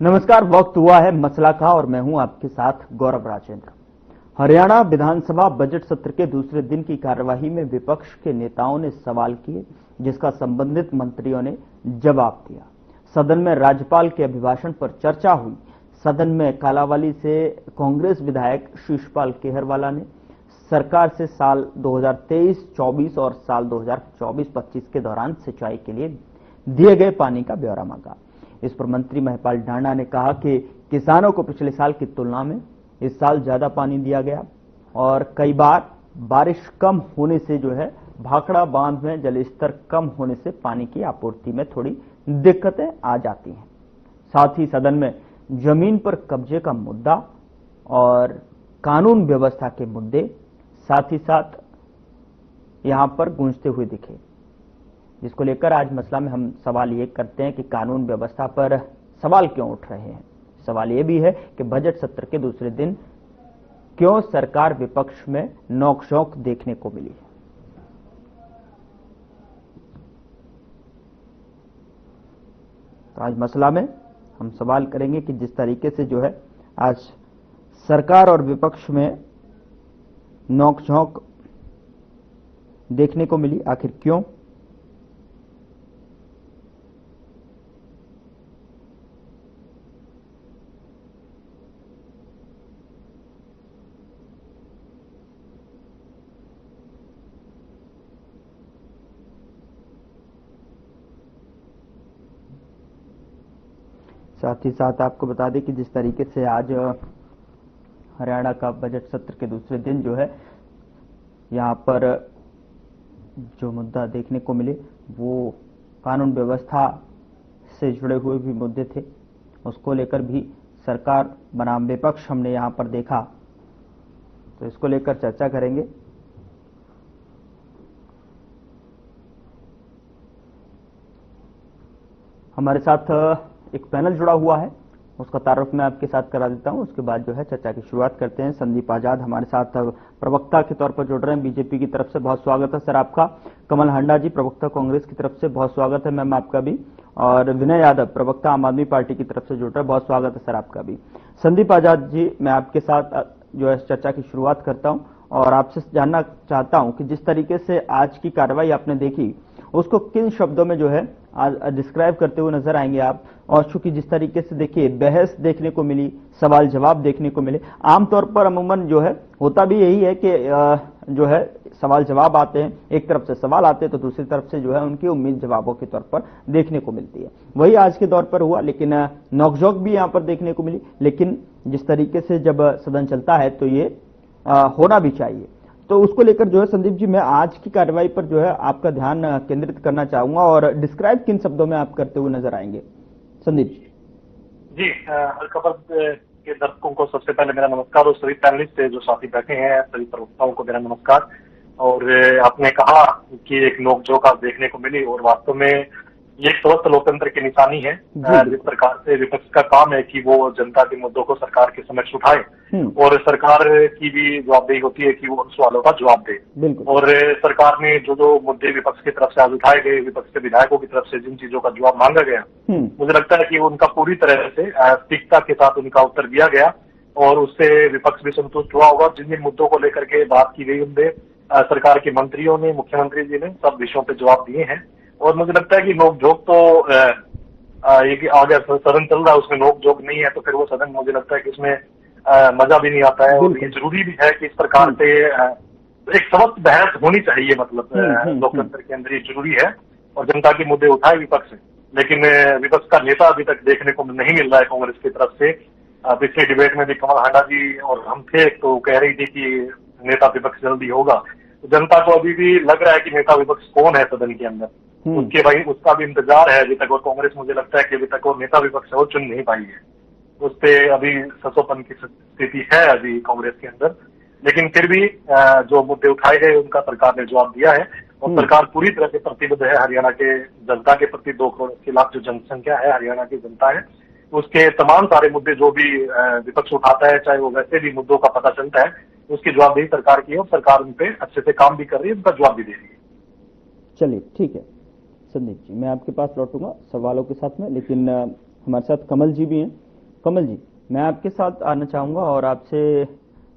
नमस्कार। वक्त हुआ है मसला का और मैं हूं आपके साथ गौरव राजेंद्र। हरियाणा विधानसभा बजट सत्र के दूसरे दिन की कार्यवाही में विपक्ष के नेताओं ने सवाल किए, जिसका संबंधित मंत्रियों ने जवाब दिया। सदन में राज्यपाल के अभिभाषण पर चर्चा हुई। सदन में कालांवाली से कांग्रेस विधायक शिशपाल केहरवाला ने सरकार से साल 2023-24 और साल 2024-25 के दौरान सिंचाई के लिए दिए गए पानी का ब्यौरा मांगा। इस पर मंत्री महिपाल ढांडा ने कहा कि किसानों को पिछले साल की तुलना में इस साल ज्यादा पानी दिया गया और कई बार बारिश कम होने से भाखड़ा बांध में जलस्तर कम होने से पानी की आपूर्ति में थोड़ी दिक्कतें आ जाती हैं। साथ ही सदन में जमीन पर कब्जे का मुद्दा और कानून व्यवस्था के मुद्दे साथ ही साथ यहां पर गूंजते हुए दिखे, जिसको लेकर आज मसला में हम सवाल ये करते हैं कि कानून व्यवस्था पर सवाल क्यों उठ रहे हैं। सवाल ये भी है कि बजट सत्र के दूसरे दिन क्यों सरकार विपक्ष में नोक-झोंक देखने को मिली। तो आज मसला में हम सवाल करेंगे कि जिस तरीके से आज सरकार और विपक्ष में नोक-झोंक देखने को मिली, आखिर क्यों। साथ ही साथ आपको बता दें कि जिस तरीके से आज हरियाणा का बजट सत्र के दूसरे दिन यहां पर जो मुद्दा देखने को मिले वो कानून व्यवस्था से जुड़े हुए भी मुद्दे थे। उसको लेकर भी सरकार बनाम विपक्ष हमने यहां पर देखा, तो इसको लेकर चर्चा करेंगे। हमारे साथ एक पैनल जुड़ा हुआ है, उसका तारुफ मैं आपके साथ करा देता हूं। उसके बाद चर्चा की शुरुआत करते हैं। संदीप आजाद हमारे साथ प्रवक्ता के तौर पर जुड़ रहे हैं, बीजेपी की तरफ से बहुत स्वागत है सर आपका। कमल हांडा जी प्रवक्ता कांग्रेस की तरफ से बहुत स्वागत है मैम आपका भी। और विनय यादव प्रवक्ता आम आदमी पार्टी की तरफ से जुड़ रहे हैं, बहुत स्वागत है सर आपका भी। संदीप आजाद जी, मैं आपके साथ चर्चा की शुरुआत करता हूं और आपसे जानना चाहता हूं कि जिस तरीके से आज की कार्रवाई आपने देखी, उसको किन शब्दों में आज डिस्क्राइब करते हुए नजर आएंगे आप। और चूंकि जिस तरीके से देखिए बहस देखने को मिली, सवाल जवाब देखने को मिले। आमतौर पर अमूमन होता भी यही है कि सवाल जवाब आते हैं, एक तरफ से सवाल आते हैं तो दूसरी तरफ से उनकी उम्मीद जवाबों के तौर पर देखने को मिलती है। वही आज के दौर पर हुआ, लेकिन नोक-झोंक भी यहां पर देखने को मिली। लेकिन जिस तरीके से जब सदन चलता है तो ये होना भी चाहिए। तो उसको लेकर संदीप जी, मैं आज की कार्रवाई पर आपका ध्यान केंद्रित करना चाहूंगा और डिस्क्राइब किन शब्दों में आप करते हुए नजर आएंगे संदीप जी। हर खबर के दर्शकों को सबसे पहले मेरा नमस्कार और सभी पैनलिस्ट जो साथी बैठे हैं सभी प्रवक्ताओं को मेरा नमस्कार। और आपने कहा कि एक नोक-झोंक आप देखने को मिली और वास्तव में ये एक स्वस्थ लोकतंत्र की निशानी है। जिस प्रकार से विपक्ष का काम है कि वो जनता के मुद्दों को सरकार के समक्ष उठाए और सरकार की भी जवाबदेही होती है कि वो उन सवालों का जवाब दे। और सरकार ने जो मुद्दे विपक्ष की तरफ से आज उठाए गए, विपक्ष के विधायकों की तरफ से जिन चीजों का जवाब मांगा गया, मुझे लगता है कि उनका पूरी तरह से सटीकता के साथ उनका उत्तर दिया गया और उससे विपक्ष भी संतुष्ट हुआ होगा। जिन जिन मुद्दों को लेकर के बात की गई उनमें सरकार के मंत्रियों ने, मुख्यमंत्री जी ने सब विषयों पर जवाब दिए हैं। और मुझे लगता है कि नोक-झोंक तो ये आगे सदन चल रहा है उसमें नोक-झोंक नहीं है तो फिर वो सदन मुझे लगता है कि इसमें मजा भी नहीं आता है। और ये जरूरी भी है कि इस प्रकार से एक समस्त बहस होनी चाहिए, मतलब लोकतंत्र के अंदर ये जरूरी है और जनता के मुद्दे उठाए विपक्ष। लेकिन विपक्ष का नेता अभी तक देखने को नहीं मिल रहा है कांग्रेस की तरफ से। पिछले डिबेट में भी कमल हांडा जी और हम थे तो कह रही थी कि नेता विपक्ष जल्दी होगा। तो जनता को अभी भी लग रहा है कि नेता विपक्ष कौन है सदन के अंदर, उसका भी इंतजार है अभी तक। और कांग्रेस मुझे लगता है कि अभी तक वो नेता विपक्ष वो चुन नहीं पाई है। उस पर अभी ससोपन की स्थिति है अभी कांग्रेस के अंदर। लेकिन फिर भी जो मुद्दे उठाए गए उनका सरकार ने जवाब दिया है और सरकार पूरी तरह से प्रतिबद्ध है हरियाणा के जनता के प्रति। 2 करोड़ 80 लाख जो जनसंख्या है हरियाणा की जनता है, उसके तमाम सारे मुद्दे जो भी विपक्ष उठाता है, चाहे वो वैसे भी मुद्दों का पता चलता है, उसकी जवाबदेही सरकार की है और सरकार उन पर अच्छे से काम भी कर रही है, उनका जवाब भी दे रही है। चलिए ठीक है संदीप जी, मैं आपके पास लौटूंगा सवालों के साथ में, लेकिन हमारे साथ कमल जी भी हैं। कमल जी, मैं आपके साथ आना चाहूंगा और आपसे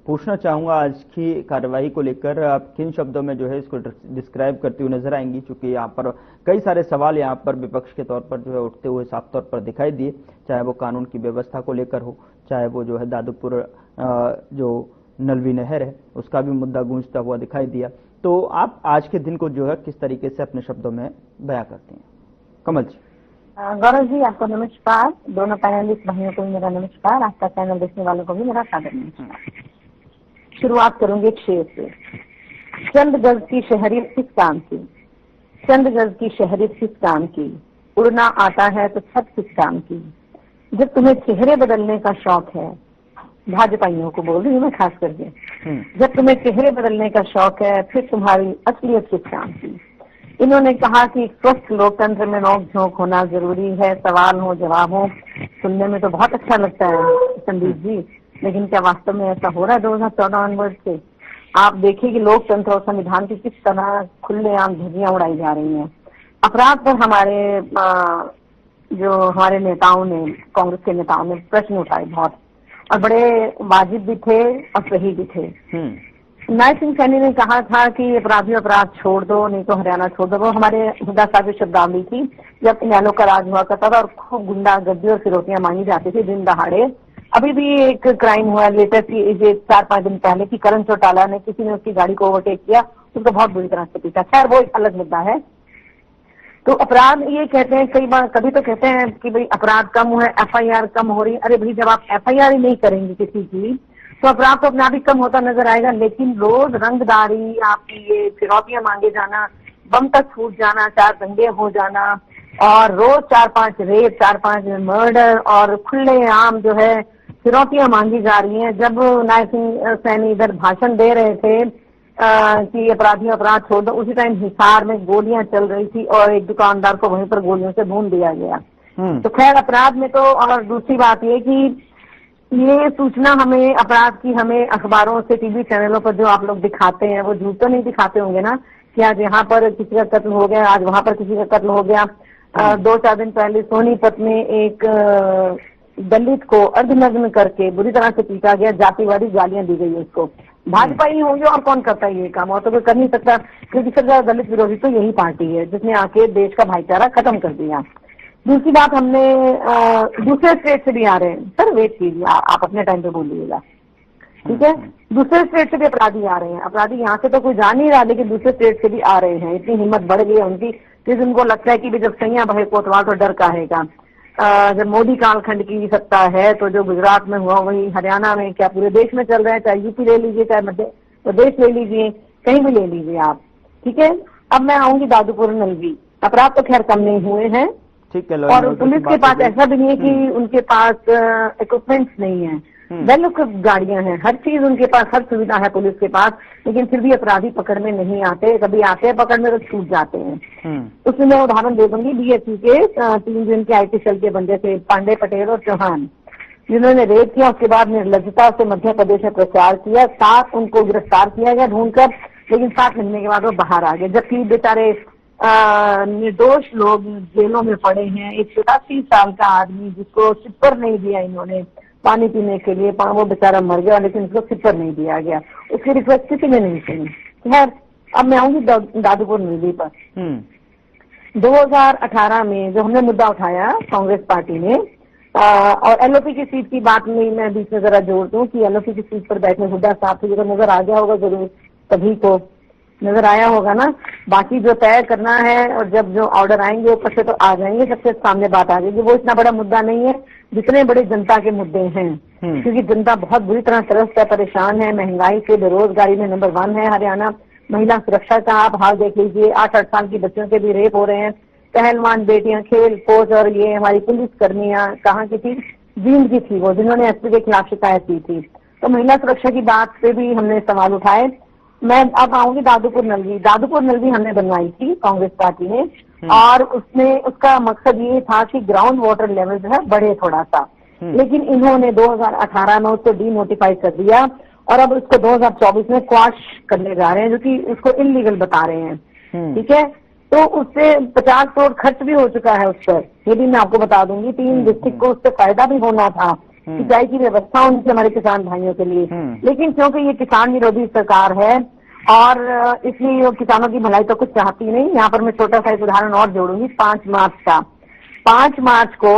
पूछना चाहूंगा आज की कार्यवाही को लेकर आप किन शब्दों में जो है इसको डिस्क्राइब करती हुई नजर आएंगी, क्योंकि यहाँ पर कई सारे सवाल यहाँ पर विपक्ष के तौर पर जो है उठते हुए साफ तौर पर दिखाई दिए, चाहे वो कानून की व्यवस्था को लेकर हो, चाहे वो जो है दादूपुर जो नलवी नहर है उसका भी मुद्दा गूंजता हुआ दिखाई दिया। तो आप आज के दिन को जो है किस तरीके से अपने शब्दों में बयां करती हैं? कमल जी। गौरव जी, आपको नमस्कार। दोनों पैनलिस्ट भाइयों को भी मेरा नमस्कार, आपका चैनल देखने वालों को भी मेरा सादर नमस्कार। शुरुआत करूंगी एक शेर से। चंद गज की शहरियत किस काम की, चंद गज की शहरियत किस काम की, उड़ना आता है तो छत किस काम की। जब तुम्हें चेहरे बदलने का शौक है, भाजपाइयों को बोल रही हूँ मैं खास करके, जब तुम्हें चेहरे बदलने का शौक है फिर तुम्हारी असलियत किस काम की। इन्होंने कहा कि स्वस्थ लोकतंत्र में नोक झोंक होना जरूरी है, सवाल हो जवाब हो। सुनने में तो बहुत अच्छा लगता है संदीप जी, लेकिन क्या वास्तव में ऐसा हो रहा है 2014 ऑनवर्ड से? आप देखिए कि लोकतंत्र और संविधान की किस तरह खुलेआम धज्जियां उड़ाई जा रही हैं। अपराध पर हमारे नेताओं ने, कांग्रेस के नेताओं ने प्रश्न उठाए बहुत, और बड़े वाजिब भी थे और सही भी थे। नायब सिंह सैनी ने कहा था कि अपराधियों अपराध छोड़ दो, नहीं तो हरियाणा छोड़ दो। वो हमारे हुड्डा साहब की शब्दावली थी जब इनेलो का राज हुआ करता था और खूब गुंडागर्दी और फिरौतियां मांगी जाती थी दिन दहाड़े। अभी भी एक क्राइम हुआ लेटेस्ट 4-5 दिन पहले की, करण चौटाला ने, किसी ने उसकी गाड़ी को ओवरटेक किया, उसको बहुत बुरी तरह से पीटा। खैर वो एक अलग मुद्दा है। तो अपराध ये कहते हैं कई बार, कभी तो कहते हैं कि भाई अपराध कम हुआ है, FIR कम हो रही है। अरे भाई, जब आप FIR ही नहीं करेंगे किसी की तो अपराध तो अपना भी कम होता नजर आएगा। लेकिन रोज रंगदारी, आपकी ये फिरौतियां मांगे जाना, बम तक फूट जाना, 4 दंगे हो जाना, और रोज 4-5 रेप, 4-5 मर्डर, और खुले आम जो है फिरौतियां मांगी जा रही हैं। जब नायब सिंह सैनी इधर भाषण दे रहे थे कि अपराधियों अपराध छोड़ दो, उसी टाइम हिसार में गोलियां चल रही थी और एक दुकानदार को वहीं पर गोलियों से भून दिया गया। तो खैर अपराध में तो, और दूसरी बात ये कि ये सूचना हमें अपराध की हमें अखबारों से, टीवी चैनलों पर जो आप लोग दिखाते हैं वो झूठ तो नहीं दिखाते होंगे ना, कि आज यहाँ पर किसी का कत्ल हो गया, आज वहां पर किसी का कत्ल हो गया। 2-4 दिन पहले सोनीपत में एक दलित को अर्धनग्न करके बुरी तरह से पीटा गया, जातिवादी गालियां दी गई उसको। भाजपा ही होंगे और कौन करता है ये काम, और तो कोई कर नहीं सकता, क्योंकि सबसे ज्यादा दलित विरोधी तो यही पार्टी है जिसने आके देश का भाईचारा खत्म कर दिया। दूसरी बात, हमने दूसरे स्टेट से भी आ रहे हैं। सर वेट कीजिए, आप अपने टाइम पे बोलिएगा, ठीक है? दूसरे स्टेट से भी अपराधी आ रहे हैं। अपराधी यहाँ से तो कोई जा नहीं रहा, लेकिन दूसरे स्टेट से भी आ रहे हैं। इतनी हिम्मत बढ़ गई है उनकी कि उनको लगता है कि जब सैया बहे कोतवाल तो डर काहेगा। जब मोदी कालखंड की सत्ता है तो जो गुजरात में हुआ वही हरियाणा में, क्या पूरे देश में चल रहा है। चाहे यूपी ले लीजिए, चाहे मध्य प्रदेश ले लीजिए, कहीं भी ले लीजिए आप, ठीक है? अब मैं आऊंगी दादूपुर नलवी। अपराध तो खैर कम नहीं हुए हैं, और पुलिस के पास ऐसा भी नहीं है कि उनके पास इक्विपमेंट्स नहीं है, वेल इक्विप्ड गाड़ियां हैं, हर चीज उनके पास, हर सुविधा है पुलिस के पास, लेकिन फिर भी अपराधी पकड़ में नहीं आते। कभी आते हैं पकड़ में तो छूट जाते हैं। उसमें मैं उदाहरण दे दूंगी BSC के 3 दिन के IT सेल के बंदे थे, पांडे, पटेल और चौहान, जिन्होंने रेप किया। उसके बाद निर्लजता से मध्य प्रदेश में प्रचार किया, 7 उनको गिरफ्तार किया गया ढूंढकर, लेकिन 7 महीने के बाद वो बाहर आ गए, जबकि बेचारे निर्दोष लोग जेलों में पड़े हैं। एक 87 साल का आदमी जिसको सिपर नहीं दिया इन्होंने पानी पीने के लिए, वो बेचारा मर गया, लेकिन उसको सिपर नहीं दिया गया, उसकी रिक्वेस्ट किसी ने नहीं सुनी। खैर अब मैं आऊंगी दादूपुर नलवी पर। 2018 में जो हमने मुद्दा उठाया कांग्रेस पार्टी ने, और LOP की सीट की बात में मैं बीच में जरा जोड़ दूं कि LOP की सीट पर बैठने हुड्डा साहब को जरा नजर आ गया होगा, जरूर सभी को नजर आया होगा ना। बाकी जो तय करना है, और जब जो ऑर्डर आएंगे ऊपर से तो आ जाएंगे, सबसे सामने बात आ जाएगी। वो इतना बड़ा मुद्दा नहीं है जितने बड़े जनता के मुद्दे हैं, क्योंकि जनता बहुत बुरी तरह त्रस्त है, परेशान है। महंगाई से, बेरोजगारी में नंबर 1 है हरियाणा। महिला सुरक्षा का आप हाल देख लीजिए, 8-8 साल की बच्चों के भी रेप हो रहे हैं। पहलवान बेटियां, खेल कोच, और ये हमारी पुलिस कर्मियां कहाँ की थी, जींद की थी वो, जिन्होंने SP के खिलाफ शिकायत की थी। तो महिला सुरक्षा की बात पे भी हमने सवाल उठाए। मैं अब आऊंगी दादूपुर नलवी। दादूपुर नलवी हमने बनवाई थी कांग्रेस पार्टी ने, और उसका मकसद ये था कि ग्राउंड वाटर लेवल जो है बढ़े थोड़ा सा, लेकिन इन्होंने 2018 में उसको डीनोटिफाई कर दिया, और अब उसको 2024 में क्वाश करने जा रहे हैं, जो कि उसको इलीगल बता रहे हैं, ठीक है? तो उससे 50 करोड़ खर्च भी हो चुका है उस पर, ये भी मैं आपको बता दूंगी। 3 डिस्ट्रिक्ट को उससे फायदा भी होना था, सिंचाई की व्यवस्था होनी चाहिए हमारे किसान भाइयों के लिए। लेकिन क्योंकि ये किसान विरोधी सरकार है और इसलिए ये किसानों की भलाई तो कुछ चाहती नहीं। यहाँ पर मैं छोटा सा एक उदाहरण और जोड़ूंगी। 5 मार्च का, 5 मार्च को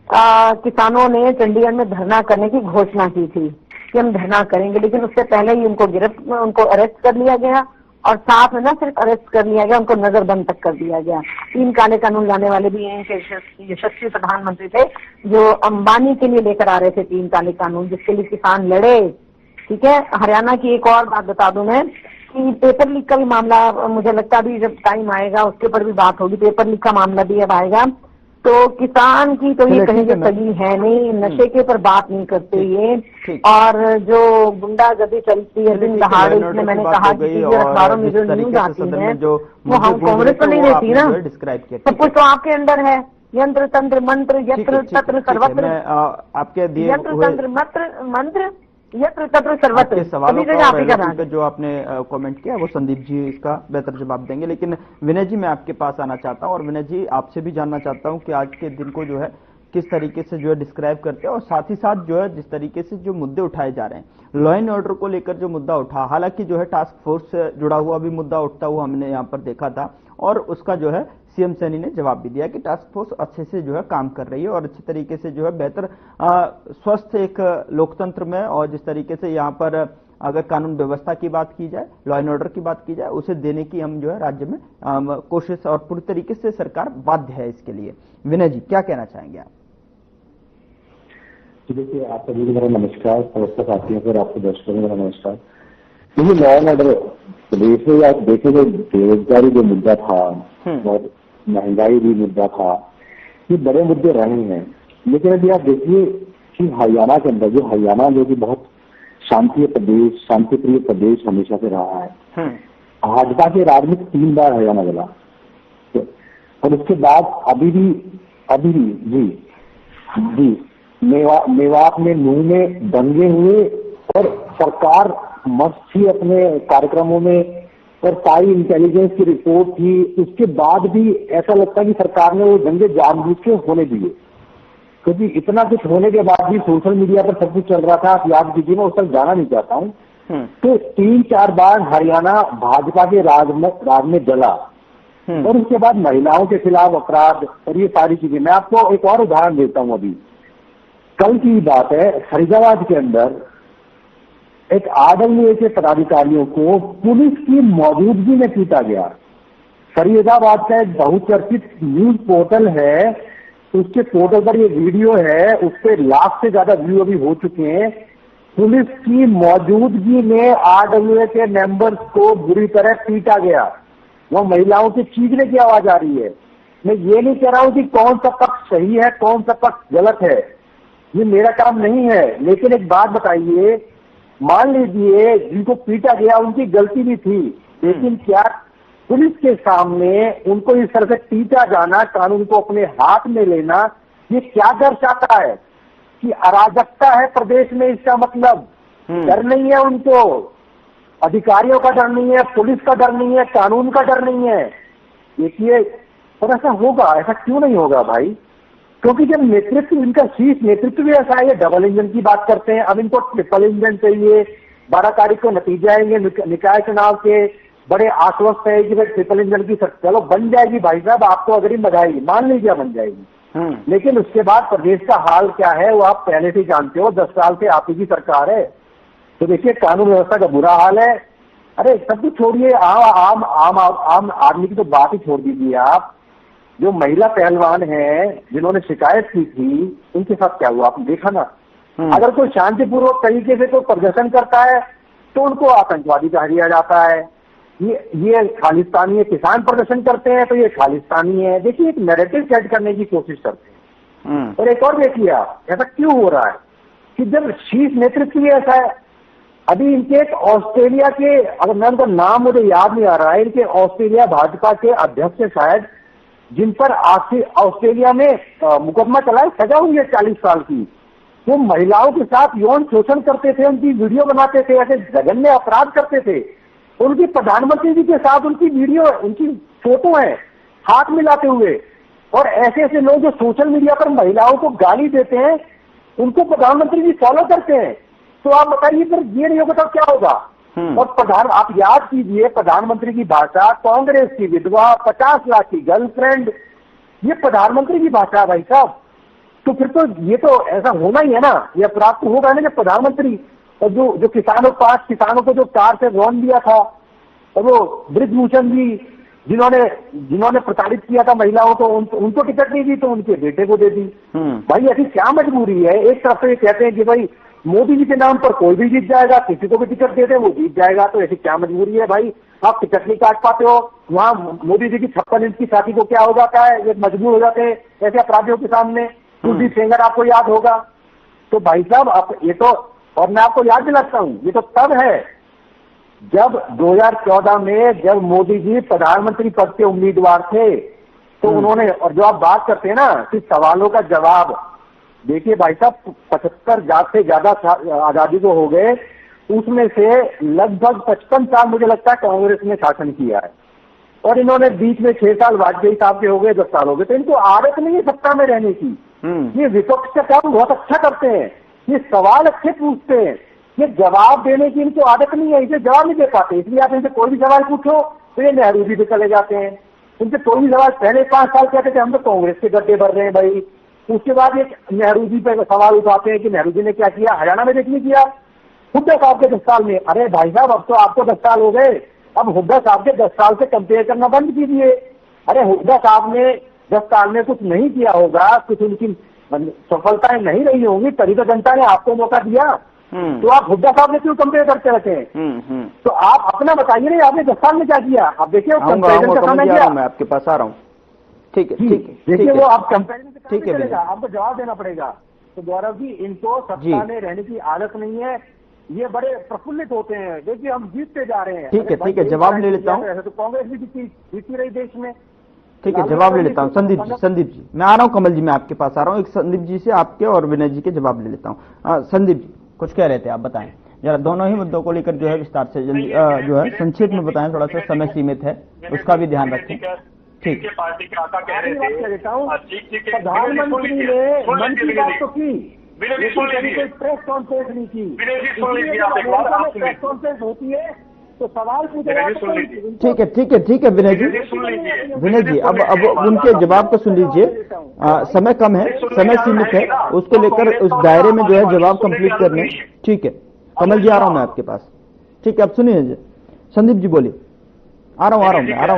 किसानों ने चंडीगढ़ में धरना करने की घोषणा की थी कि हम धरना करेंगे, लेकिन उससे पहले ही उनको अरेस्ट कर लिया गया और साथ में न सिर्फ अरेस्ट कर लिया गया, उनको नजरबंद तक कर दिया गया। 3 काले कानून लाने वाले भी यशस्वी प्रधानमंत्री थे जो अंबानी के लिए लेकर आ रहे थे 3 काले कानून, जिसके लिए किसान लड़े। ठीक है। हरियाणा की एक और बात बता दूं मैं कि पेपर लीक का भी मामला, मुझे लगता है अभी जब टाइम आएगा उसके ऊपर भी बात होगी। पेपर लीक का मामला भी अब आएगा। तो किसान की तो ये कहीं सही है नहीं, नशे के ऊपर बात नहीं करते ये। और जो गुंडागर्दी चलती है दिन दहाड़े, इसमें मैंने कहा कि अखबारों में जो न्यूज आती है वो हम कांग्रेस तो नहीं रहती ना, सब कुछ तो आपके अंदर है। यंत्र तंत्र मंत्र यत्र तत्र सर्वत्र, आपके दिए यंत्र तंत्र मंत्र यत्र तत्र सर्वत्र। आपके सवालों का जो आपने कमेंट किया वो संदीप जी इसका बेहतर जवाब देंगे। लेकिन विनय जी मैं आपके पास आना चाहता हूं और विनय जी आपसे भी जानना चाहता हूं कि आज के दिन को जो है किस तरीके से जो है डिस्क्राइब करते हैं और साथ ही साथ जो है जिस तरीके से जो मुद्दे उठाए जा रहे हैं, लॉ एंड ऑर्डर को लेकर जो मुद्दा उठा, हालांकि जो है टास्क फोर्स से जुड़ा हुआ भी मुद्दा उठता हुआ हमने यहाँ पर देखा था और उसका जो है सीएम सैनी ने जवाब भी दिया कि टास्क फोर्स अच्छे से जो है काम कर रही है और अच्छे तरीके से जो है बेहतर स्वस्थ एक लोकतंत्र में और जिस तरीके से यहाँ पर अगर कानून व्यवस्था की बात की जाए, लॉ एंड ऑर्डर की बात की जाए, उसे देने की हम जो है राज्य में कोशिश और पूरी तरीके से सरकार बाध्य है इसके लिए। विनय जी क्या कहना चाहेंगे आप? देखिए, आप सभी को मेरा नमस्कार, समस्त साथियों को आपको दर्शकों को मेरा नमस्कार। देखिए, लॉ एंड ऑर्डर प्रदेश में आप देखें जो बेरोजगारी जो मुद्दा था और महंगाई भी मुद्दा था, ये बड़े मुद्दे रहे हैं। लेकिन अभी आप देखिए कि हरियाणा के अंदर जो कि बहुत शांतिप्रिय प्रदेश हमेशा से रहा है, भाजपा के राज में 3 बार हरियाणा गया और उसके बाद अभी भी जी मेवात में नूह में दंगे हुए और सरकार मस्त थी अपने कार्यक्रमों में और सारी इंटेलिजेंस की रिपोर्ट थी। उसके बाद भी ऐसा लगता है कि सरकार ने वो दंगे जानबूझ के होने दिए, क्योंकि इतना कुछ होने के बाद भी सोशल मीडिया पर सब कुछ चल रहा था। आप याद कीजिए, मैं उस तक जाना नहीं चाहता हूँ। तो 3-4 बार हरियाणा भाजपा के राज में जला और उसके बाद महिलाओं के खिलाफ अपराध और ये सारी चीजें। मैं आपको एक और उदाहरण देता हूँ। अभी कल की बात है, फरीदाबाद के अंदर एक RWA के पदाधिकारियों को पुलिस की मौजूदगी में पीटा गया। फरीदाबाद का एक बहुचर्चित न्यूज पोर्टल है, उसके पोर्टल पर ये वीडियो है, उस पर 1 लाख से ज्यादा व्यू अभी हो चुके हैं। पुलिस की मौजूदगी में RWA के मेंबर्स को बुरी तरह पीटा गया। वह महिलाओं के चीखने की आवाज आ रही है। मैं ये नहीं कह रहा हूं कि कौन सा पक्ष सही है कौन सा पक्ष गलत है, ये मेरा काम नहीं है। लेकिन एक बात बताइए, मान लीजिए जिनको पीटा गया उनकी गलती भी थी, लेकिन क्या पुलिस के सामने उनको इस तरह से पीटा जाना, कानून को अपने हाथ में लेना, ये क्या दर्शाता है कि अराजकता है प्रदेश में? इसका मतलब डर नहीं है उनको, अधिकारियों का डर नहीं है, पुलिस का डर नहीं है, कानून का डर नहीं है। देखिए, और ऐसा होगा, ऐसा क्यों नहीं होगा भाई? क्योंकि जब नेतृत्व, इनका शीर्ष नेतृत्व भी ऐसा है, ये डबल इंजन की बात करते हैं। अब इनको ट्रिपल इंजन चाहिए। 12 तारीख को नतीजे आएंगे निकाय चुनाव के, बड़े आश्वस्त है कि भाई ट्रिपल इंजन की चलो बन जाएगी भाई साहब, आपको अगर ही बधाई, मान लीजिए बन जाएगी। लेकिन उसके बाद प्रदेश का हाल क्या है वो आप पहले से जानते हो। 10 साल से आप ही की सरकार है। तो देखिए, कानून व्यवस्था का बुरा हाल है। अरे सब कुछ छोड़िए, आम आदमी की तो बात ही छोड़ दीजिए आप। जो महिला पहलवान हैं जिन्होंने शिकायत की थी, उनके साथ क्या हुआ आपने देखा ना। अगर कोई शांतिपूर्वक तरीके से कोई प्रदर्शन करता है तो उनको आतंकवादी कह दिया जाता है। ये खालिस्तानी है, किसान प्रदर्शन करते हैं तो ये खालिस्तानी है। देखिए, एक नैरेटिव सेट करने की कोशिश करते हैं। और एक और देखिए आप, ऐसा क्यों हो रहा है कि जब शीर्ष नेतृत्व भी ऐसा है। अभी इनके एक ऑस्ट्रेलिया के, अगर मैं उनका नाम मुझे याद नहीं आ रहा है, इनके ऑस्ट्रेलिया भाजपा के अध्यक्ष है शायद, जिन पर ऑस्ट्रेलिया में मुकदमा चला है, सजा हुई है 40 साल की। वो महिलाओं के साथ यौन शोषण करते थे, उनकी वीडियो बनाते थे, ऐसे जघन्य अपराध करते थे। उनकी प्रधानमंत्री जी के साथ उनकी वीडियो, उनकी फोटो है हाथ मिलाते हुए। और ऐसे ऐसे लोग जो सोशल मीडिया पर महिलाओं को गाली देते हैं, उनको प्रधानमंत्री जी फॉलो करते हैं। तो आप बताइए फिर ये नहीं होगा तो क्या होगा। और आप याद कीजिए, प्रधानमंत्री की भाषा, कांग्रेस की विधवा, 50 लाख की गर्लफ्रेंड, ये प्रधानमंत्री की भाषा है भाई साहब। तो फिर तो ये तो ऐसा होना ही है ना, ये अपराध तो होगा ना जब प्रधानमंत्री और जो किसानों को जो कार से रौन दिया था, और वो ब्रिजभूषण जी जिन्होंने प्रताड़ित किया था महिलाओं को, उनको टिकट नहीं दी तो उनके बेटे को दे दी। भाई ऐसी क्या मजबूरी है। एक तरफ से ये कहते हैं कि भाई मोदी जी के नाम पर कोई भी जीत जाएगा, किसी को भी टिकट दे दे वो जीत जाएगा, तो ऐसी क्या मजबूरी है भाई, आप टिकट नहीं काट पाते हो। वहाँ मोदी जी की 56 इंच की छाती को क्या हो जाता है, ये मजबूर हो जाते हैं ऐसे अपराधियों के सामने। कुलदीप सेंगर आपको याद होगा। तो भाई साहब आप ये तो, और मैं आपको याद दिलाता हूँ, ये तो तब है जब 2014 में जब मोदी जी प्रधानमंत्री पद के उम्मीदवार थे, तो उन्होंने, और जो आप बात करते हैं ना कि सवालों का जवाब, देखिए भाई साहब 75 से ज्यादा आजादी को हो गए, उसमें से लगभग 55 साल मुझे लगता है कांग्रेस ने शासन किया है, और इन्होंने बीच में 6 साल वाजपेयी साहब के हो गए, 10 साल हो गए। तो इनको आदत नहीं है सत्ता में रहने की। ये विपक्ष का काम बहुत अच्छा करते हैं, ये सवाल अच्छे पूछते हैं, ये जवाब देने की इनको आदत नहीं है, इसे जवाब नहीं दे पाते। इसलिए आप इनसे कोई भी सवाल पूछो तो ये नेहरू जी पे चले जाते हैं। इनसे कोई भी सवाल, पहले 5 साल कहते थे हम तो कांग्रेस के गड्ढे भर रहे हैं भाई, उसके बाद एक नेहरू जी पे सवाल उठाते हैं कि नेहरू जी ने क्या किया, हरियाणा में देखने किया हुड्डा साहब के 10 साल में। अरे भाई साहब अब तो आपको 10 साल हो गए, अब हुड्डा साहब के 10 साल से कंपेयर करना बंद कीजिए। अरे हुड्डा साहब ने 10 साल में कुछ नहीं किया होगा, कुछ उनकी सफलताएं नहीं रही होंगी, तभी तो जनता ने आपको मौका दिया। तो आप हुड्डा साहब ने क्यों कंपेयर करते रहते हैं? तो आप अपना बताइए नहीं, आपने 10 साल में क्या किया। आप देखिए कंपेरिजन का समय किया। मैं आपके पास आ रहा हूँ। ठीक है, ठीक है, देखिए वो आप कंपेरिजन से ठीक है, चलेगा, आपको जवाब देना पड़ेगा। तो गौरव जी, इनको सत्ता में रहने की आदत नहीं है, ये बड़े प्रफुल्लित होते हैं, देखिए हम जीतते जा रहे हैं। ठीक है, ठीक है, जवाब ले लेता हूँ। तो कांग्रेस भी जीती रही देश में। ठीक है, जवाब ले लेता हूँ। संदीप जी मैं आ रहा हूँ। कमल जी मैं आपके पास आ रहा हूँ। एक संदीप जी से आपके और विनय जी के जवाब ले लेता हूँ। संदीप जी कुछ कह रहे थे, आप बताएं जरा। दोनों ही मुद्दों को लेकर जो है विस्तार से जल्दी जो है संक्षेप में बताएं, थोड़ा सा समय सीमित है, उसका भी ध्यान रखें। ठीक है, पार्टी के आका कह रहे थे, प्रधानमंत्री ने मन की बात तो की, कोई प्रेस कॉन्फ्रेंस नहीं की। प्रेस कॉन्फ्रेंस होती है तो सवाल पूछे। ठीक है, ठीक है, ठीक है विनय जी, अब उनके जवाब को सुन लीजिए। समय कम है, समय सीमित है, उसको लेकर उस दायरे में जो है जवाब कंप्लीट करने। ठीक है कमल जी, आ रहा हूं मैं आपके पास। ठीक है, अब सुनिए संदीप जी बोलिए। आ रहा हूँ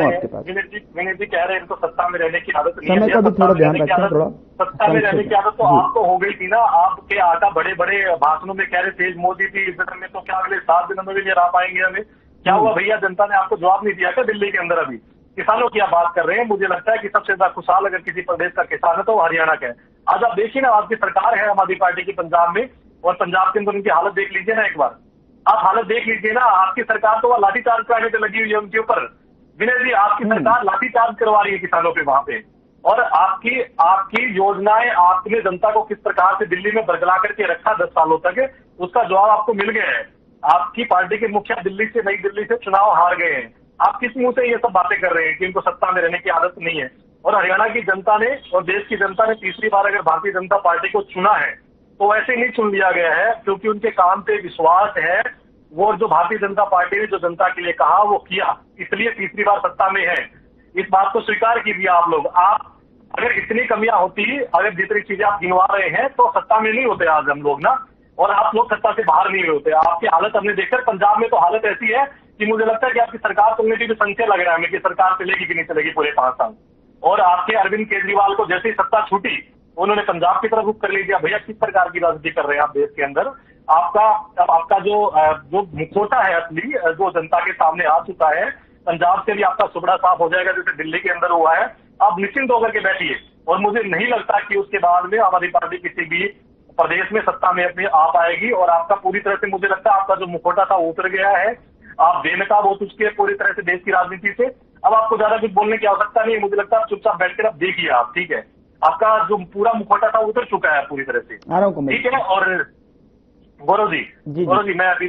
आपके पास। विनय जी कह रहे हैं इनको सत्ता में रहने की आदत नहीं है। समय का भी थोड़ा ध्यान रखें। थोड़ा सत्ता में रहने की आदत तो आपको हो गई थी ना। आपके आका बड़े बड़े भाषणों में कह रहे थे मोदी जी इस में तो क्या अगले 7 दिनों में भी नहीं रह पाएंगे हमें। क्या हुआ भैया, जनता ने आपको जवाब नहीं दिया क्या दिल्ली के अंदर? अभी किसानों की आप बात कर रहे हैं। मुझे लगता है कि सबसे ज्यादा खुशहाल अगर किसी प्रदेश का किसान है तो हरियाणा का है। आज आप देखिए ना, आपकी सरकार है आम आदमी पार्टी की पंजाब में, और पंजाब के अंदर उनकी हालत देख लीजिए ना एक बार। आप हालत देख लीजिए ना, आपकी सरकार तो वह लाठीचार्ज कराने पे लगी हुई है उनके ऊपर। विनय जी, आपकी सरकार लाठीचार्ज करवा रही है किसानों पे वहां पे। और आपकी योजनाएं आपने जनता को किस प्रकार से दिल्ली में बरगला करके रखा 10 सालों तक, उसका जवाब आपको मिल गया है। आपकी पार्टी के मुखिया दिल्ली से, नई दिल्ली से चुनाव हार गए हैं। आप किस मुंह से ये सब बातें कर रहे हैं कि इनको सत्ता में रहने की आदत नहीं है? और हरियाणा की जनता ने और देश की जनता ने तीसरी बार अगर भारतीय जनता पार्टी को चुना है तो वैसे ही नहीं चुन लिया गया है, क्योंकि उनके काम पे विश्वास है। वो जो भारतीय जनता पार्टी ने जो जनता के लिए कहा वो किया, इसलिए तीसरी बार सत्ता में है। इस बात को स्वीकार कीजिए आप लोग। आप अगर इतनी कमियां होती, अगर जितनी चीजें आप गिनवा रहे हैं, तो सत्ता में नहीं होते आज हम लोग ना, और आप लोग सत्ता से बाहर नहीं होते। आपकी हालत हमने देखकर पंजाब में तो हालत ऐसी है कि मुझे लगता है कि आपकी सरकार चलने की भी संशय लग रहा है हमें कि सरकार चलेगी कि नहीं चलेगी पूरे 5 साल। और आपके अरविंद केजरीवाल को जैसे ही सत्ता छूटी, उन्होंने पंजाब की तरफ रुख कर लिया। भैया किस प्रकार की राजनीति कर रहे हैं आप देश के अंदर? आपका जो मुखौटा है असली, जो जनता के सामने आ चुका है, पंजाब से भी आपका सुबड़ा साफ हो जाएगा जैसे दिल्ली के अंदर हुआ है। आप निश्चिंत होकर के बैठिए, और मुझे नहीं लगता कि उसके बाद में आम आदमी पार्टी किसी भी प्रदेश में सत्ता में अपने आ पाएगी। और आपका पूरी तरह से, मुझे लगता है आपका जो मुखौटा था वो उतर गया है। आप बेनकाब हो चुके हैं पूरी तरह से देश की राजनीति से। अब आपको ज्यादा कुछ बोलने की आवश्यकता नहीं है। मुझे लगता है आप चुपचाप बैठकर आप देखिए आप, ठीक है? आपका जो पूरा मुखौटा था उतर चुका है पूरी तरह से, ठीक है? और गौरव जी, मैं अभी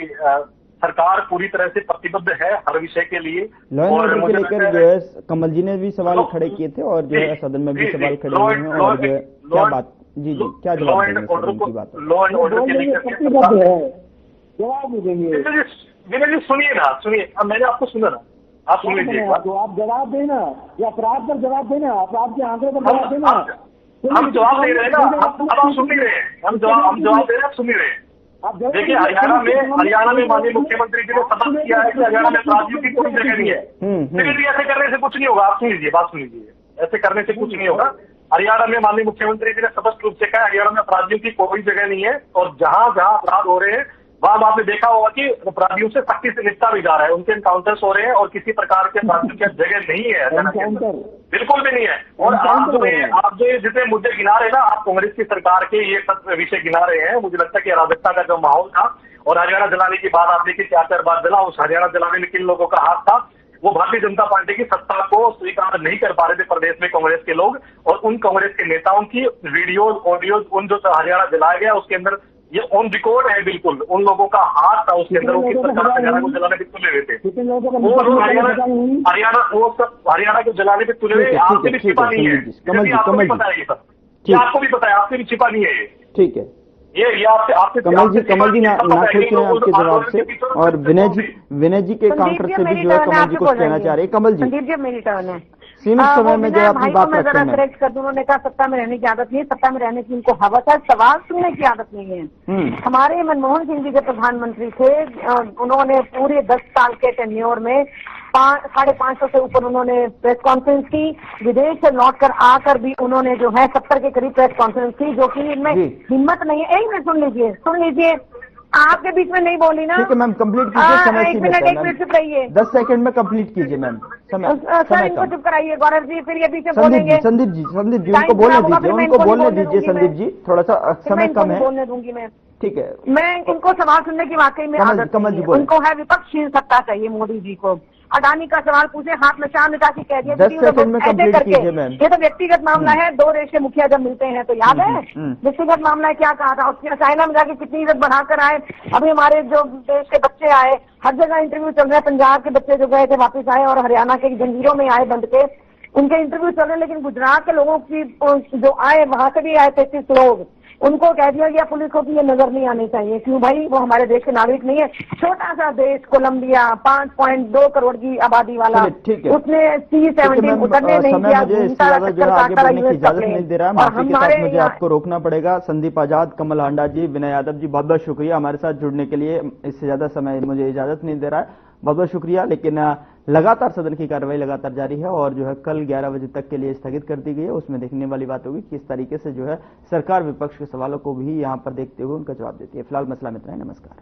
सरकार पूरी तरह से प्रतिबद्ध है हर विषय के लिए। और मुझे लेकर जो है कमल जी ने भी सवाल खड़े किए थे, और जो है सदन में भी सवाल खड़े हुए हैं, और जो है क्या बात जी जी, क्या लॉ जवाब एंड देंगे ऑर्डर सर को, उनकी बात? लॉ एंड ऑर्डर के लिए जवाब नहीं देंगे। विनय जी सुनिए ना, सुनिए, अब मैंने आपको सुना ना, आप सुन लीजिए। तो आप जवाब देना, या अपराध पर जवाब देना, अपराध के आंकड़े पर जवाब देना। हम जवाब दे रहे हैं ना, अब आप सुन नहीं रहे हैं, हम जवाब दे रहे हैं, आप सुन नहीं रहे हैं। देखिए, हरियाणा में माननीय मुख्यमंत्री जी ने शपथ किया है कि हरियाणा में अपराधियों की कोई जगह नहीं है। फिर ऐसे करने से कुछ नहीं होगा। आप सुन लीजिए, बात सुन लीजिए, ऐसे करने से कुछ नहीं होगा। हरियाणा में माननीय मुख्यमंत्री जी ने स्पष्ट रूप से कहा, हरियाणा में अपराधियों की कोई जगह नहीं है, और जहां जहां अपराध हो रहे हैं वहां आपने देखा होगा कि अपराधियों से सख्ती से निपटा भी जा रहा है, उनके एनकाउंटर्स हो रहे हैं, और किसी प्रकार के अपराधियों की जगह नहीं है हरियाणा के अंदर, बिल्कुल भी नहीं है। और आप जो जितने मुद्दे गिना रहे हैं ना, आप कांग्रेस की सरकार के ये सब विषय गिना रहे हैं, मुझे लगता है कि अराजकता का जो माहौल था और हरियाणा जलाने की बात आपने की 4 बार जला, उस हरियाणा जलाने में किन लोगों का हाथ था, वो भारतीय जनता पार्टी की सत्ता को स्वीकार नहीं कर पा रहे थे प्रदेश में कांग्रेस के लोग, और उन कांग्रेस के नेताओं की वीडियोज ऑडियोज उन जो हरियाणा जलाया गया उसके अंदर ये ऑन रिकॉर्ड है, बिल्कुल उन लोगों का हाथ था उसके अंदर, उनकी सरकार हरियाणा को जलाने पे तुले हुए थे, वो लोग हरियाणा को जलाने पे तुले हुए। आपसे भी छिपा नहीं है, आपको भी पता है ये सब, आपको भी पता है, आपसे भी छिपा नहीं है ये। ठीक है, ये आपसे कमल जी ना सोचें आपके जवाब से, और विनय जी के काउंटर से भी जो है कमल जी कुछ कहना चाह रहे हैं। कमल जी, संदीप जी मेरी टर्न है, सीमित समय में जो है अपनी बात रखें। मैं करेक्ट कर दूं, उन्होंने कहा सत्ता में रहने की आदत नहीं है, सत्ता में रहने की उनको हवस है, सवाल सुनने की आदत नहीं है। हमारे मनमोहन सिंह जी जब प्रधानमंत्री थे, उन्होंने पूरे 10 साल के टेन्योर में 550 से ऊपर उन्होंने प्रेस कॉन्फ्रेंस की, विदेश से लौट कर आकर भी उन्होंने जो है 70 के करीब प्रेस कॉन्फ्रेंस की, जो कि इनमें हिम्मत नहीं है। एक मिनट सुन लीजिए, आपके बीच में नहीं बोली ना। ठीक है मैम, कंप्लीट कीजिए, समय एक मिनट चुप रहिए, 10 सेकंड में कंप्लीट कीजिए मैम, सर इनको चुप कराइए, गौरव जी फिर ये बीच में बोलेंगे। संदीप जी उनको बोलने दीजिए, संदीप जी थोड़ा सा समय कम है, बोलने दूंगी मैं, ठीक है। मैं इनको सवाल सुनने की वाकई में आदत नहीं है, उनको है विपक्षी सत्ता चाहिए मोदी जी को। अडानी का सवाल पूछे, हाथ में शान निकाल के कह दिया, ऐसे करके ये तो व्यक्तिगत मामला है, 2 देश के मुखिया जब मिलते हैं तो याद है व्यक्तिगत मामला है, क्या कहा था उसने, चाइना में जाके कितनी इज्जत बढ़ाकर आए। अभी हमारे जो देश के बच्चे आए, हर जगह इंटरव्यू चल रहे हैं, पंजाब के बच्चे जो गए थे वापस आए, और हरियाणा के जंजीरों में आए बंद के, उनके इंटरव्यू चल रहे हैं। लेकिन गुजरात के लोगों की जो आए, वहां से भी आए 33 लोग, उनको कह दिया गया पुलिस को कि ये नजर नहीं आनी चाहिए। क्यों भाई, वो हमारे देश के नागरिक नहीं है। छोटा सा देश कोलंबिया, 5.2 करोड़ की आबादी वाला, उसने C-17 उतरने नहीं दिया, इजाजत नहीं दे रहा है। माफी के साथ मुझे आपको रोकना पड़ेगा। संदीप आजाद, कमल हांडा जी, विनय यादव जी, बहुत बहुत शुक्रिया हमारे साथ जुड़ने के लिए। इससे ज्यादा समय मुझे इजाजत नहीं दे रहा है, बहुत बहुत शुक्रिया। लेकिन लगातार सदन की कार्रवाई लगातार जारी है, और जो है कल 11 बजे तक के लिए स्थगित कर दी गई है। उसमें देखने वाली बात होगी कि किस तरीके से जो है सरकार विपक्ष के सवालों को भी यहां पर देखते हुए उनका जवाब देती है। फिलहाल मसला में इतना ही, नमस्कार।